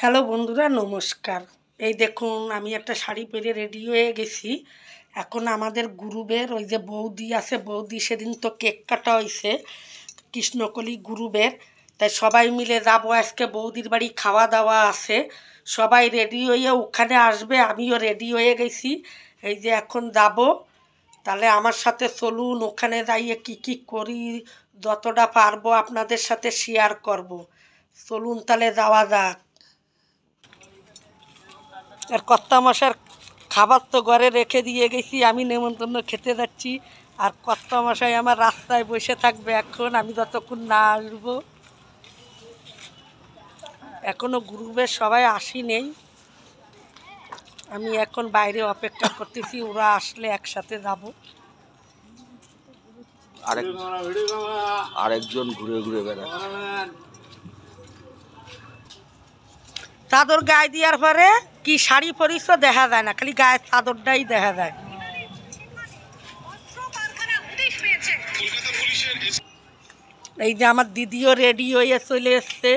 Hello বন্ধুরা, নমস্কার। এই দেখুন, আমি একটা শাড়ি পরে রেডি হয়ে গেছি। এখন আমাদের গ্রুপের ওই যে বৌদি আছে, বৌদি সেদিন তো কেক কাটা হয়েছে কৃষ্ণকলি গ্রুপের, তাই সবাই মিলে যাব আজকে বৌদির বাড়ি, খাওয়া দাওয়া আছে। সবাই রেডি হয়ে ওখানে আসবে, আমিও রেডি হয়ে গেছি। এই যে এখন যাব, তাহলে আমার সাথে চলুন। ওখানে যাইয়ে কি করি যতটা পারবো আপনাদের সাথে শেয়ার করব। চলুন তাহলে যাওয়া যাক। আর কর্তা মশার খাবার তো ঘরে রেখে দিয়ে গেছি, আমি নেমন্তন্ন খেতে যাচ্ছি। আর কর্তা মশাই আমার রাস্তায় বসে থাকবে এখন, আমি যতক্ষণ না আসবো। এখনও গ্রুপের সবাই আসি নেই, আমি এখন বাইরে অপেক্ষা করতেছি, ওরা আসলে একসাথে যাব। আরেকজন ঘুরে ঘুরে বেড়ায়। চাদর গায়ে দেওয়ার পরে কি শাড়ি পরিস দেখা যায় না, খালি গায়ের চাদরটাই দেখা যায়। এই যে আমার দিদিও রেডি হয়ে চলে এসছে,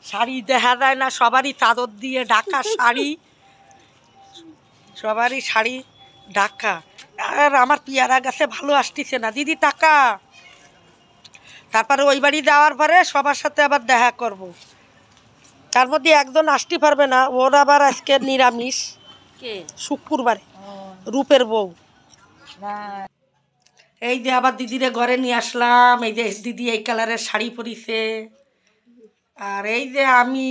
শাড়ি দেখা যায় না, সবারই চাদর দিয়ে ঢাকা শাড়ি, সবারই শাড়ি ঢাকা। আর আমার পেয়ারা গাছে ভালো আসতেছে না, দিদি টাকা। তারপরে ওই বাড়ি যাওয়ার পরে সবার সাথে আবার দেখা করব। তার মধ্যে একজন আসতে পারবে না, ওর আবার আজকে নিরামিষ, শুক্রবারে রূপের বউ। এই যে আবার দিদিরে ঘরে নিয়ে আসলাম, এই যে দিদি এই কালারের শাড়ি পরিছে। আর এই যে আমি,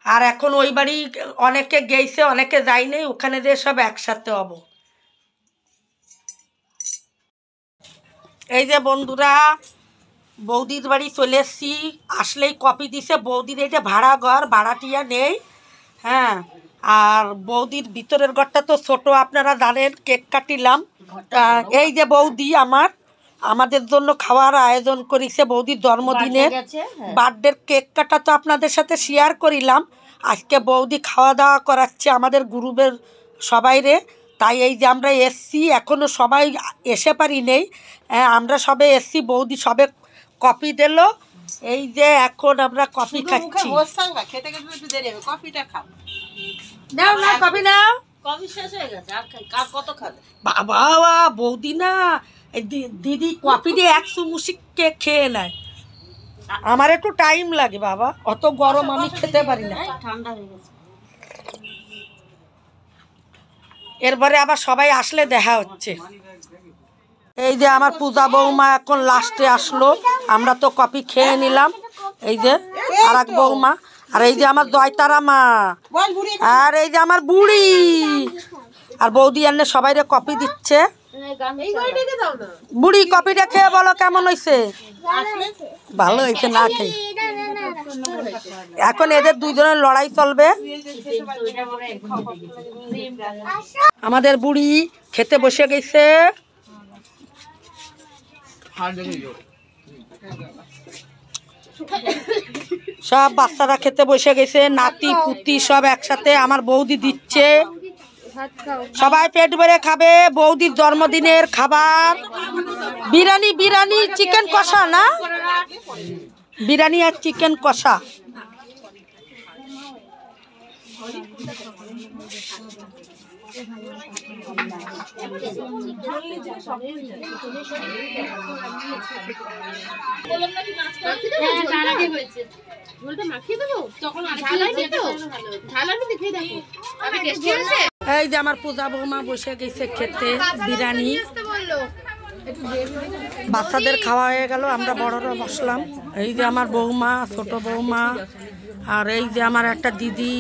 আর এখন ওই বাড়ি অনেকে গেছে অনেকে যাই নাই, ওখানে যে সব একসাথে হব। এই যে বন্ধুরা, বৌদির বাড়ি চলে এসছি। আসলেই কপি দিছে বৌদির, এই যে ভাড়া ঘর, ভাড়াটিয়া নেই। হ্যাঁ, আর বৌদির ভিতরের ঘরটা তো ছোট, আপনারা জানেন। কেক কাটিলাম। এই যে বৌদি আমাদের জন্য খাওয়ার আয়োজন করেছে, বৌদির জন্মদিনের বার্থডের কেক কাটা তো আপনাদের সাথে শেয়ার করিলাম। আজকে বৌদি খাওয়া দাওয়া করাচ্ছে আমাদের গ্রুপের সবাইরে। তাই এই যে আমরা এসছি, এখনও সবাই এসে পারি নেই, আমরা সবে এসছি, বৌদি সবে কফি দিল। এই যে এখন আমরা কফি খাচ্ছি। নাও নাও কফি নাও। বাবা বৌদি না, দিদি কফি দিয়ে এক চুমুসি খেয়ে নেয়। আমার একটু টাইম লাগে বাবা, অত গরম আমি খেতে পারি না। এরপরে আবার সবাই আসলে দেখা হচ্ছে। এই যে আমার পূজা বৌমা এখন লাস্টে আসলো, আমরা তো কফি খেয়ে নিলাম। এই যে আর এক বৌমা, আর এই যে আমার জয়তারা মা, আর এই যে আমার বুড়ি। আর বৌদি এনে সবাইরে কফি দিচ্ছে। বুড়ি কফিটা খেয়ে বলো কেমন হয়েছে? ভালো হয়েছে না খেয়ে। এখন এদের দুইজনের লড়াই চলবে। আমাদের বুড়ি খেতে বসে গেছে। সব বাচ্চারা খেতে বসে গেছে, নাতি পুতি সব একসাথে আমার বৌদি দিচ্ছে। সবাই পেট ভরে খাবে, বৌদির জন্মদিনের খাবার। বিরিয়ানি, বিরিয়ানি চিকেন কষা না, বিরিয়ানি আর চিকেন কষা। এই যে আমার পূজা বৌমা বসে গেছে খেতে বিরিয়ানি। বাচ্চাদের খাওয়া হয়ে গেল, আমরা বড়রা বসলাম। এই যে আমার বৌমা, ছোট বৌমা, আর এই যে আমার একটা দিদি,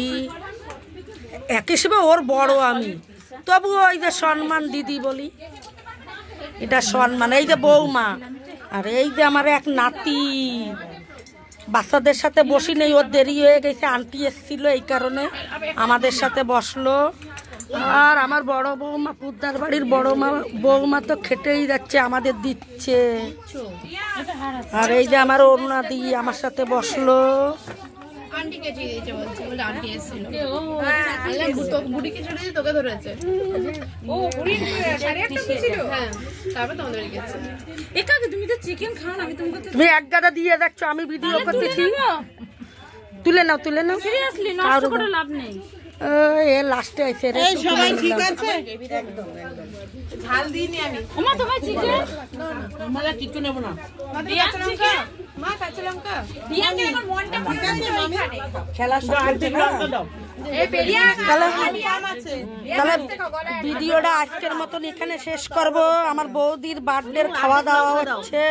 এক হিসেবে ওর বড় আমি, তবুও ওই যে সম্মান দিদি বলি, এটা সম্মান। এই যে বৌমা, আর এই যে আমার এক নাতি। বাচ্চাদের সাথে বসি নেই, ওর দেরি হয়ে গেছে, আন্টি এসেছিল এই কারণে আমাদের সাথে বসলো। আর আমার বড় বৌমা, পুদ্দার বাড়ির বড় বৌমা তো খেটেই যাচ্ছে, আমাদের দিচ্ছে। আর এই যে আমার অরুণা দি আমার সাথে বসলো। তুমি এক গাদা দিয়ে যাচ্ছ, আমি ভিডিও করতেছি। তুলে নাও তুলে নাও, সিরিয়াসলি নষ্ট করে লাভ নেই। এ লাস্টে আছে রে। সবাই ঠিক আছে? একদম একদম ঝাল দিইনি আমি। ওমা তোমার চিকেন আমরা কিছু নেব না। মা কাঁচা লঙ্কা দিয়াকে আমার মনটা ঠিক আছে মামি। খেলা চলছে না। এই পেরিয়া কাম আছে। তাহলে ভিডিওটা আজকের মতন এখানে শেষ করব। আমার বৌদির বার্থডের খাওয়া দাওয়া হচ্ছে।